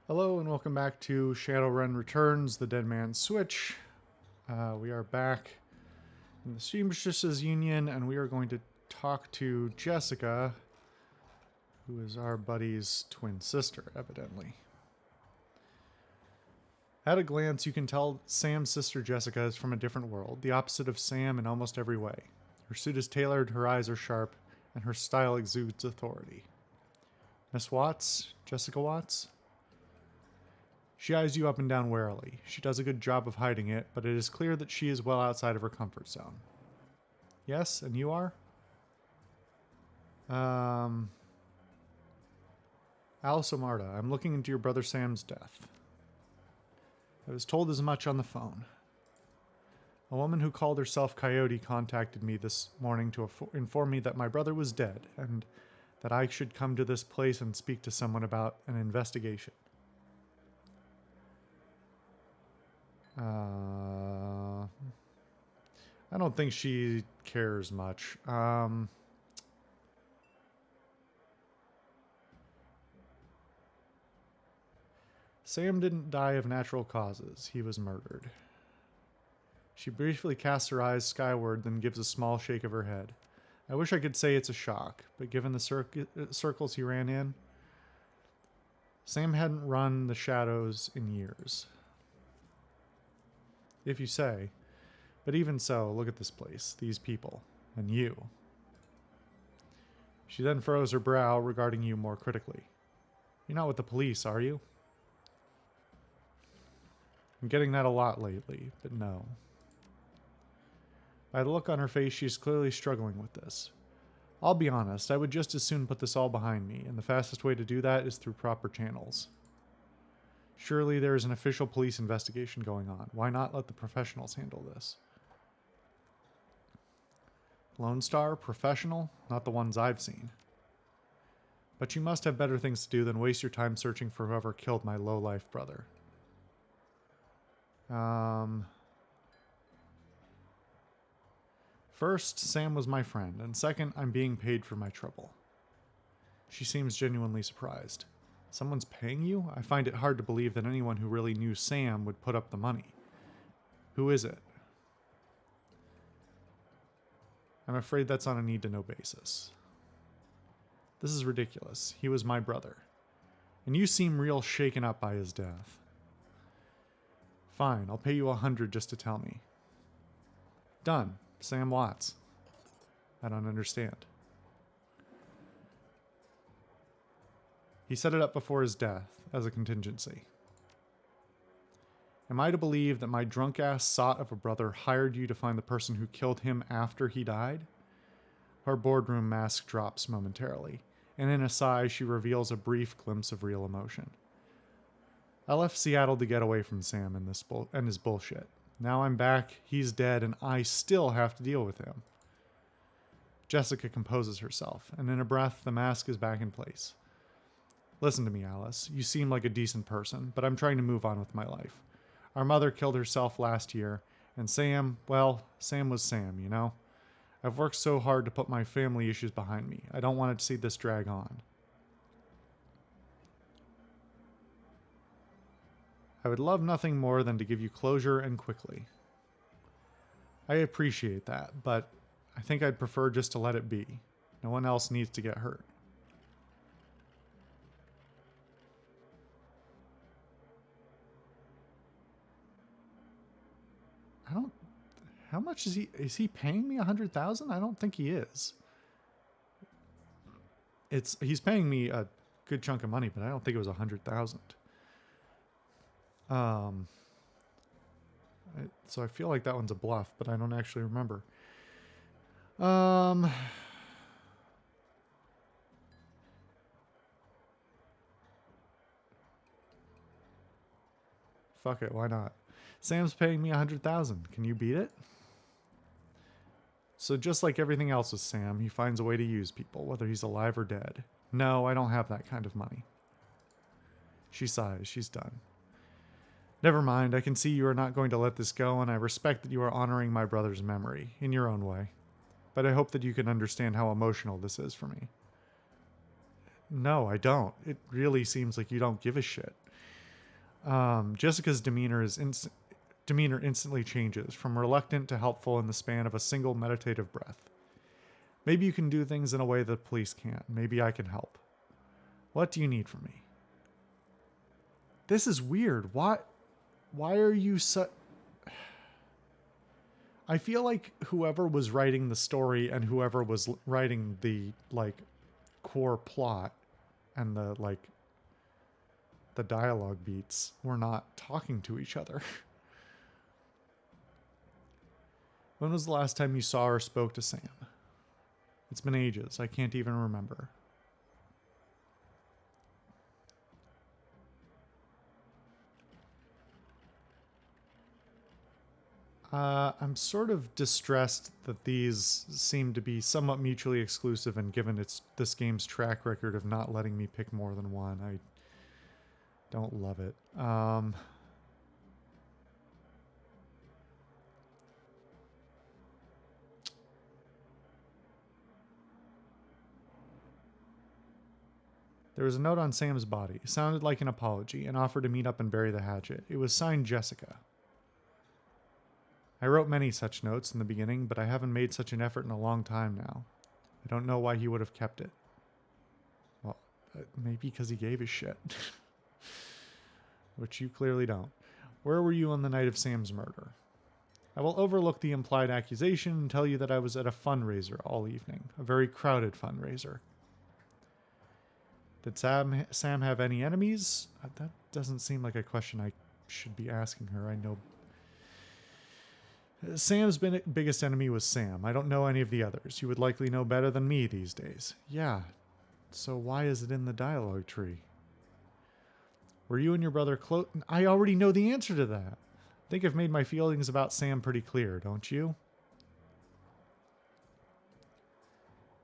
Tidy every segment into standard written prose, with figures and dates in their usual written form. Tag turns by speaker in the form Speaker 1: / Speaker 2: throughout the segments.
Speaker 1: Hello and welcome back to Shadowrun Returns, the Dead Man's Switch. We are back in the Seamstresses Union and we are going to talk to Jessica, who is our buddy's twin sister, evidently. At a glance, you can tell Sam's sister Jessica is from a different world, the opposite of Sam in almost every way. Her suit is tailored, her eyes are sharp, and her style exudes authority. Miss Watts? Jessica Watts? She eyes you up and down warily. She does a good job of hiding it, but it is clear that she is well outside of her comfort zone. Yes, and you are? Alice Omarda, I'm looking into your brother Sam's death. I was told as much on the phone. A woman who called herself Coyote contacted me this morning to inform me that my brother was dead, and that I should come to this place and speak to someone about an investigation. I don't think she cares much. Sam didn't die of natural causes. He was murdered. She briefly casts her eyes skyward, then gives a small shake of her head. I wish I could say it's a shock, but given the circles he ran in, Sam hadn't run the shadows in years. If you say. But even so, look at this place, these people, and you. She then furrows her brow, regarding you more critically. You're not with the police, are you? I'm getting that a lot lately, but no. By the look on her face, she's clearly struggling with this. I'll be honest, I would just as soon put this all behind me, and the fastest way to do that is through proper channels. Surely there is an official police investigation going on. Why not let the professionals handle this? Lone Star? Professional? Not the ones I've seen. But you must have better things to do than waste your time searching for whoever killed my low-life brother. First, Sam was my friend, and second, I'm being paid for my trouble. She seems genuinely surprised. Someone's paying you? I find it hard to believe that anyone who really knew Sam would put up the money. Who is it? I'm afraid that's on a need-to-know basis. This is ridiculous. He was my brother. And you seem real shaken up by his death. Fine, I'll pay you 100 just to tell me. Done. Sam Watts. I don't understand. He set it up before his death, as a contingency. Am I to believe that my drunk-ass sot of a brother hired you to find the person who killed him after he died? Her boardroom mask drops momentarily, and in a sigh she reveals a brief glimpse of real emotion. I left Seattle to get away from Sam and his bullshit. Now I'm back, he's dead, and I still have to deal with him. Jessica composes herself, and in a breath the mask is back in place. Listen to me, Alice. You seem like a decent person, but I'm trying to move on with my life. Our mother killed herself last year, and Sam, well, Sam was Sam, you know? I've worked so hard to put my family issues behind me. I don't want to see this drag on. I would love nothing more than to give you closure and quickly. I appreciate that, but I think I'd prefer just to let it be. No one else needs to get hurt. How much is he paying me 100,000? I don't think he is. He's paying me a good chunk of money, but I don't think it was 100,000. So I feel like that one's a bluff, but I don't actually remember. Fuck it, why not? Sam's paying me 100,000. Can you beat it? So just like everything else with Sam, he finds a way to use people, whether he's alive or dead. No, I don't have that kind of money. She sighs. She's done. Never mind, I can see you are not going to let this go, and I respect that you are honoring my brother's memory, in your own way. But I hope that you can understand how emotional this is for me. No, I don't. It really seems like you don't give a shit. Jessica's demeanor instantly changes from reluctant to helpful in the span of a single meditative breath. Maybe you can do things in a way the police can't. Maybe I can help. What do you need from me? This is weird. Why are you such... I feel like whoever was writing the story and whoever was writing the, like, core plot and the, like, the dialogue beats were not talking to each other. When was the last time you saw or spoke to Sam? It's been ages. I can't even remember. I'm sort of distressed that these seem to be somewhat mutually exclusive, and given this game's track record of not letting me pick more than one, I don't love it. There was a note on Sam's body. It sounded like an apology, an offer to meet up and bury the hatchet. It was signed Jessica. I wrote many such notes in the beginning, but I haven't made such an effort in a long time now. I don't know why he would have kept it. Well, maybe because he gave a shit. Which you clearly don't. Where were you on the night of Sam's murder? I will overlook the implied accusation and tell you that I was at a fundraiser all evening. A very crowded fundraiser. Did Sam have any enemies? That doesn't seem like a question I should be asking her. I know... Sam's biggest enemy was Sam. I don't know any of the others. You would likely know better than me these days. Yeah. So why is it in the dialogue tree? Were you and your brother close? I already know the answer to that. I think I've made my feelings about Sam pretty clear, don't you?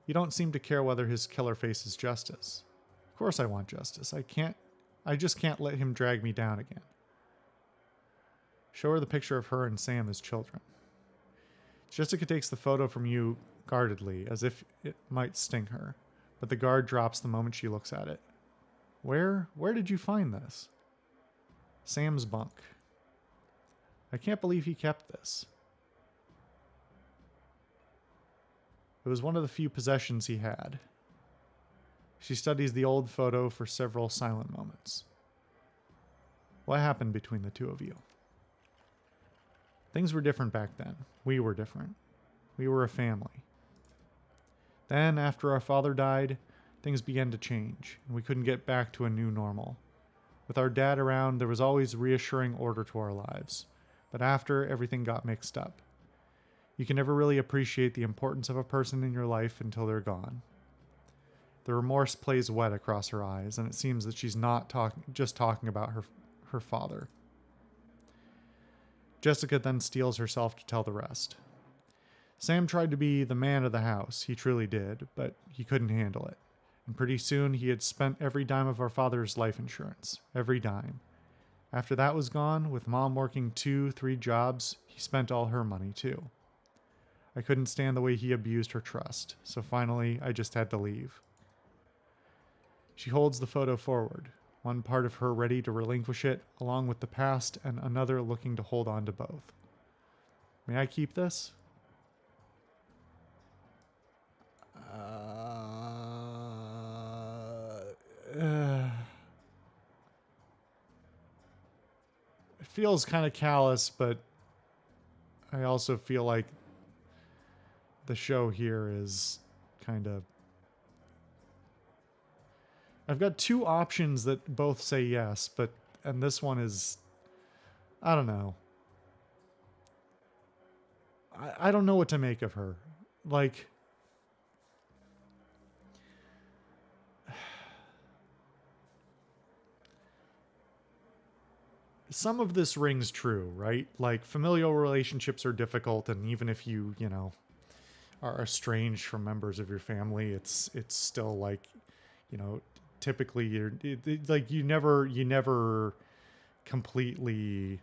Speaker 1: You don't seem to care whether his killer faces justice. Of course I want justice. I just can't let him drag me down again. Show her the picture of her and Sam as children. Jessica takes the photo from you guardedly, as if it might sting her, but the guard drops the moment she looks at it. Where did you find this? Sam's bunk. I can't believe he kept this. It was one of the few possessions he had. She studies the old photo for several silent moments. What happened between the two of you? Things were different back then. We were different. We were a family. Then, after our father died, things began to change, and we couldn't get back to a new normal. With our dad around, there was always reassuring order to our lives. But after, everything got mixed up. You can never really appreciate the importance of a person in your life until they're gone. The remorse plays wet across her eyes, and it seems that she's not just talking about her father. Jessica then steels herself to tell the rest. Sam tried to be the man of the house. He truly did, but he couldn't handle it. And pretty soon he had spent every dime of our father's life insurance. Every dime. After that was gone, with Mom working 2-3 jobs, he spent all her money too. I couldn't stand the way he abused her trust, so finally I just had to leave. She holds the photo forward, one part of her ready to relinquish it, along with the past, and another looking to hold on to both. May I keep this? It feels kind of callous, but I also feel like the show here is kind of... I've got two options that both say yes, and this one is... I don't know. I don't know what to make of her. Like... Some of this rings true, right? Like, familial relationships are difficult, and even if you are estranged from members of your family, it's still like, typically you never completely,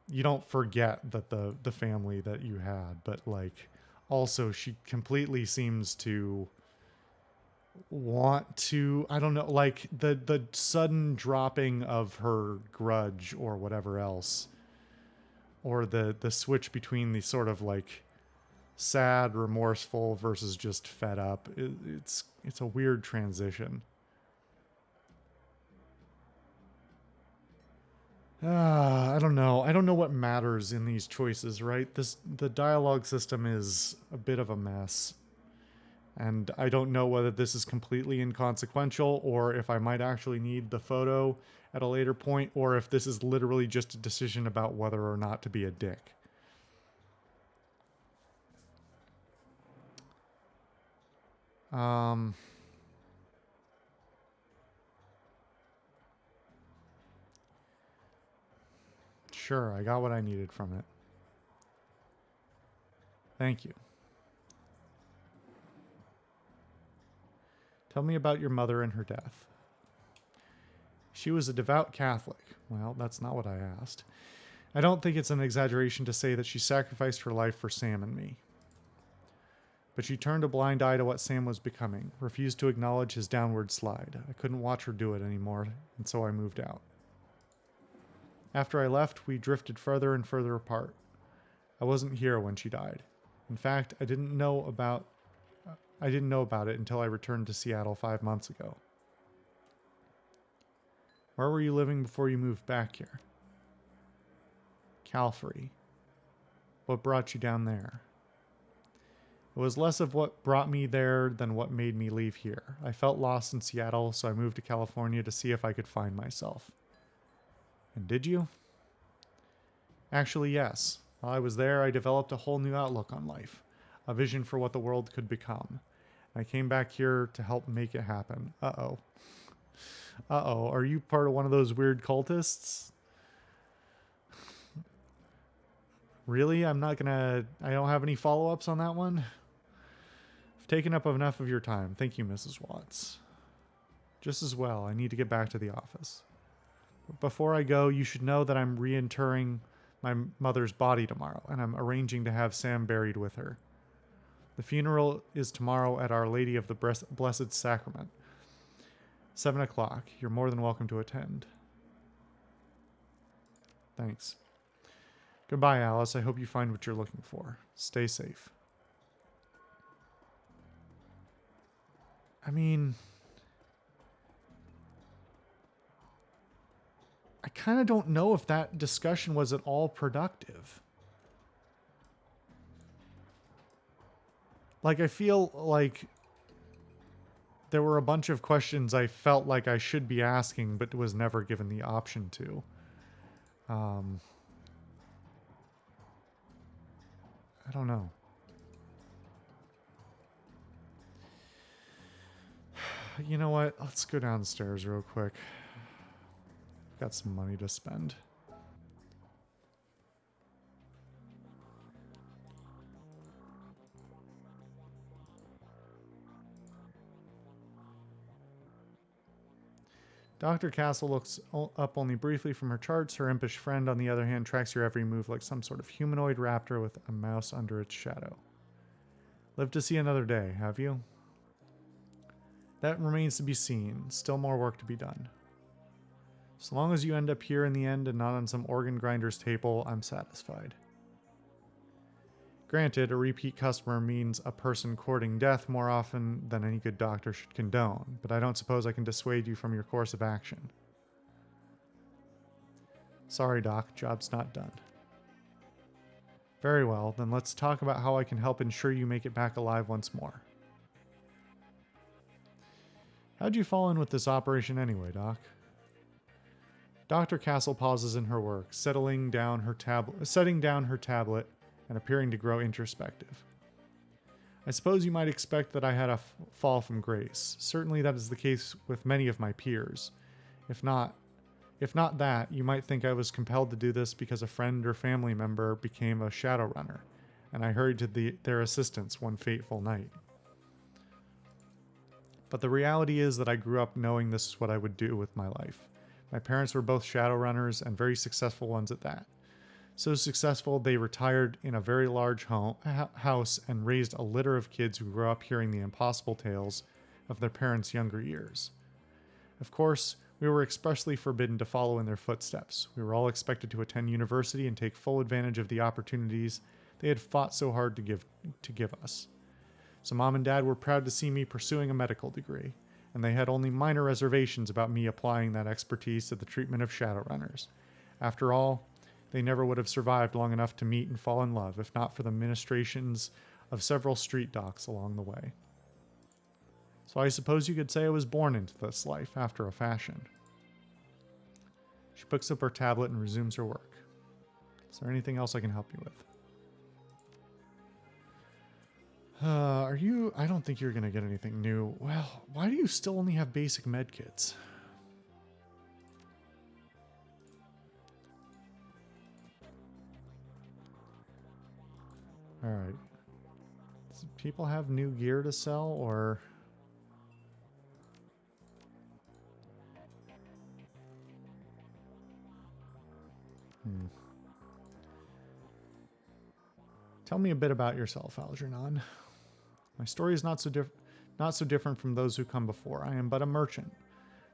Speaker 1: you don't forget that the family that you had, but like, also she completely seems to want to, I don't know, like the sudden dropping of her grudge or whatever else, or the switch between the sort of like sad, remorseful versus just fed up. It's a weird transition. I don't know. I don't know what matters in these choices, right? The dialogue system is a bit of a mess. And I don't know whether this is completely inconsequential or if I might actually need the photo at a later point, or if this is literally just a decision about whether or not to be a dick. Sure, I got what I needed from it. Thank you. Tell me about your mother and her death. She was a devout Catholic. Well, that's not what I asked. I don't think it's an exaggeration to say that she sacrificed her life for Sam and me. But she turned a blind eye to what Sam was becoming, refused to acknowledge his downward slide. I couldn't watch her do it anymore, and so I moved out. After I left, we drifted further and further apart. I wasn't here when she died. In fact, I didn't know about it until I returned to Seattle 5 months ago. Where were you living before you moved back here? Calvary. What brought you down there? It was less of what brought me there than what made me leave here. I felt lost in Seattle, so I moved to California to see if I could find myself. And did you? Actually, yes. While I was there, I developed a whole new outlook on life, a vision for what the world could become. I came back here to help make it happen. Uh-oh. Uh-oh, are you part of one of those weird cultists? Really? I don't have any follow-ups on that one? I've taken up enough of your time. Thank you, Mrs. Watts. Just as well, I need to get back to the office. But before I go, you should know that I'm reinterring my mother's body tomorrow, and I'm arranging to have Sam buried with her. The funeral is tomorrow at Our Lady of the Blessed Sacrament. 7 o'clock. You're more than welcome to attend. Thanks. Goodbye, Alice. I hope you find what you're looking for. Stay safe. I mean, I kind of don't know if that discussion was at all productive. Like, I feel like there were a bunch of questions I felt like I should be asking, but was never given the option to. I don't know. You know what? Let's go downstairs real quick. Got some money to spend. Dr. Castle looks up only briefly from her charts. Her impish friend, on the other hand, tracks your every move like some sort of humanoid raptor with a mouse under its shadow. Live to see another day, have you? That remains to be seen. Still more work to be done. So long as you end up here in the end and not on some organ grinder's table, I'm satisfied. Granted, a repeat customer means a person courting death more often than any good doctor should condone, but I don't suppose I can dissuade you from your course of action. Sorry, Doc, job's not done. Very well, then let's talk about how I can help ensure you make it back alive once more. How'd you fall in with this operation anyway, Doc? Dr. Castle pauses in her work, setting down her tablet and appearing to grow introspective. I suppose you might expect that I had a fall from grace. Certainly that is the case with many of my peers. If not that, you might think I was compelled to do this because a friend or family member became a Shadowrunner, and I hurried to their assistance one fateful night. But the reality is that I grew up knowing this is what I would do with my life. My parents were both Shadowrunners and very successful ones at that. So successful, they retired in a very large house and raised a litter of kids who grew up hearing the impossible tales of their parents' younger years. Of course, we were expressly forbidden to follow in their footsteps. We were all expected to attend university and take full advantage of the opportunities they had fought so hard to give us. So Mom and Dad were proud to see me pursuing a medical degree, and they had only minor reservations about me applying that expertise to the treatment of Shadowrunners. After all, they never would have survived long enough to meet and fall in love, if not for the ministrations of several street docs along the way. So I suppose you could say I was born into this life, after a fashion. She picks up her tablet and resumes her work. Is there anything else I can help you with? I don't think you're going to get anything new. Well, why do you still only have basic medkits? Alright. Does people have new gear to sell, or... Tell me a bit about yourself, Algernon. My story is not so different from those who come before. I am but a merchant,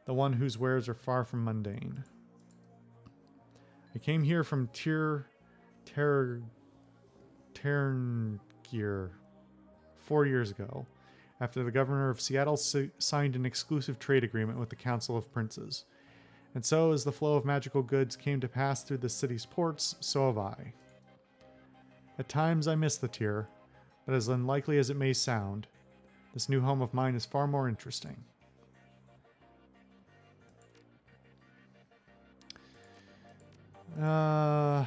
Speaker 1: the one whose wares are far from mundane. I came here from Terngir 4 years ago, after the governor of Seattle signed an exclusive trade agreement with the Council of Princes. And so, as the flow of magical goods came to pass through the city's ports, so have I. At times I miss the Tier, but as unlikely as it may sound, this new home of mine is far more interesting. Man,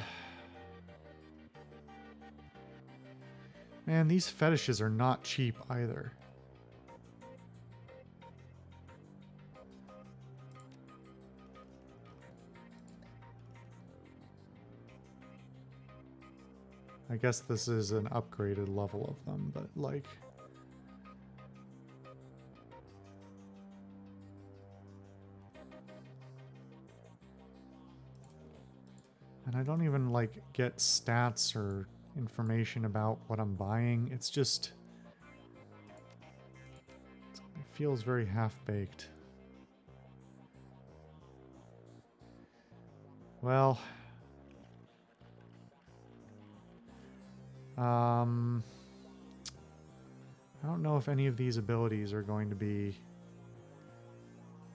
Speaker 1: these fetishes are not cheap either. I guess this is an upgraded level of them, but like... And I don't even like get stats or information about what I'm buying. It's just... It feels very half-baked. Well... I don't know if any of these abilities are going to be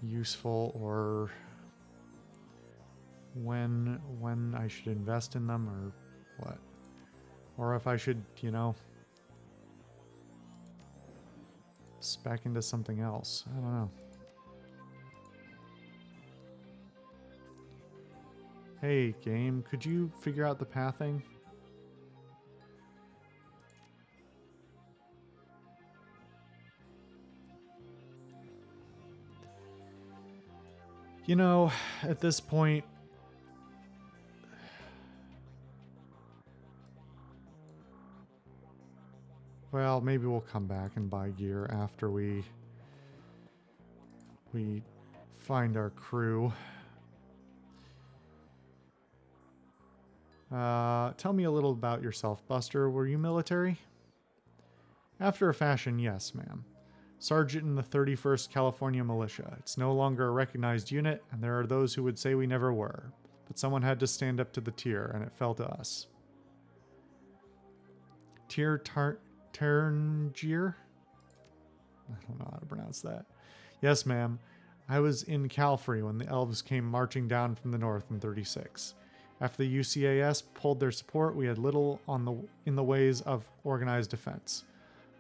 Speaker 1: useful, or when I should invest in them, or what. Or if I should, you know, spec into something else. I don't know. Hey, game, could you figure out the pathing? You know, at this point, well, maybe we'll come back and buy gear after we find our crew. Tell me a little about yourself, Buster. Were you military? After a fashion, yes, ma'am. Sergeant in the 31st California Militia. It's no longer a recognized unit, and there are those who would say we never were. But someone had to stand up to the Tier, and it fell to us. Terngir? I don't know how to pronounce that. Yes, ma'am. I was in Calfrey when the elves came marching down from the north in 36. After the UCAS pulled their support, we had little in the ways of organized defense.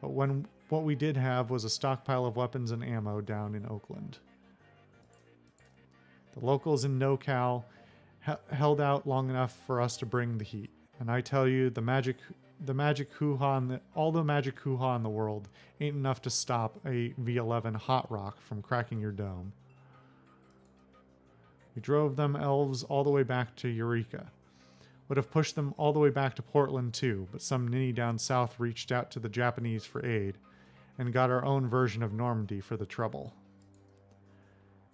Speaker 1: But what we did have was a stockpile of weapons and ammo down in Oakland. The locals in NoCal held out long enough for us to bring the heat. And I tell you, all the magic hoo-ha in the world ain't enough to stop a V11 hot rock from cracking your dome. We drove them elves all the way back to Eureka. Would have pushed them all the way back to Portland too, but some ninny down south reached out to the Japanese for aid, and got our own version of Normandy for the trouble.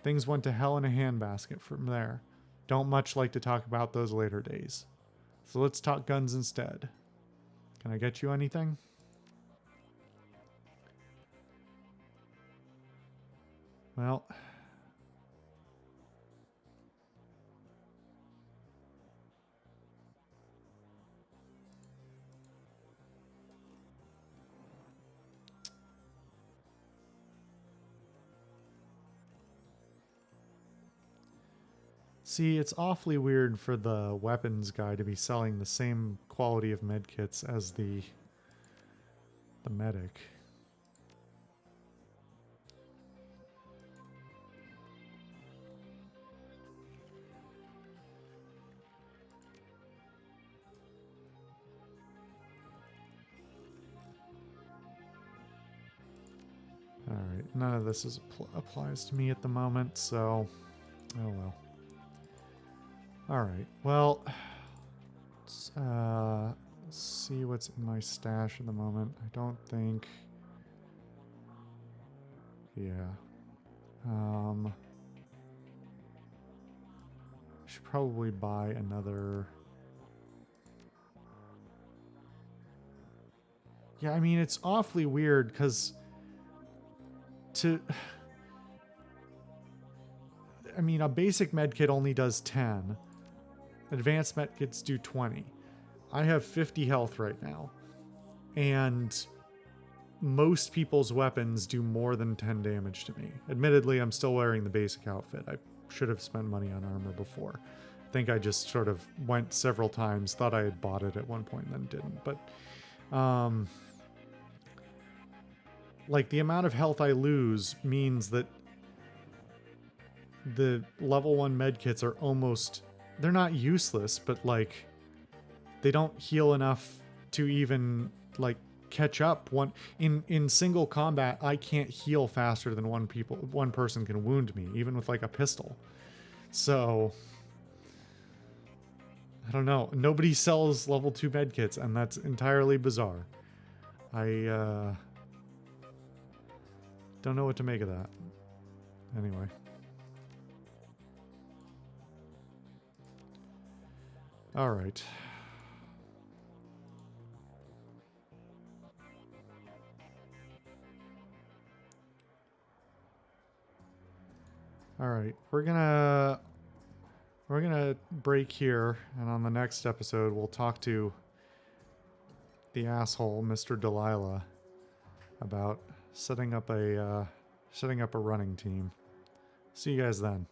Speaker 1: Things went to hell in a handbasket from there. Don't much like to talk about those later days. So let's talk guns instead. Can I get you anything? Well, see, it's awfully weird for the weapons guy to be selling the same quality of medkits as the medic. Alright, none of this applies to me at the moment, so... Oh well. Alright, well... Let's see what's in my stash at the moment. I don't think... Yeah. I should probably buy another... Yeah, I mean, it's awfully weird, because... I mean, a basic medkit only does 10. Advanced medkits do 20. I have 50 health right now. And most people's weapons do more than 10 damage to me. Admittedly, I'm still wearing the basic outfit. I should have spent money on armor before. I think I just sort of went several times, thought I had bought it at one point, then didn't. But, like, the amount of health I lose means that the level 1 medkits are almost... They're not useless, but, like, they don't heal enough to even, like, catch up. In single combat, I can't heal faster than one person can wound me, even with, like, a pistol. So... I don't know. Nobody sells level 2 medkits, and that's entirely bizarre. I, don't know what to make of that. Anyway. Alright. Alright, we're gonna break here, and on the next episode we'll talk to the asshole, Mr. Delilah, about setting up a running team. See you guys then.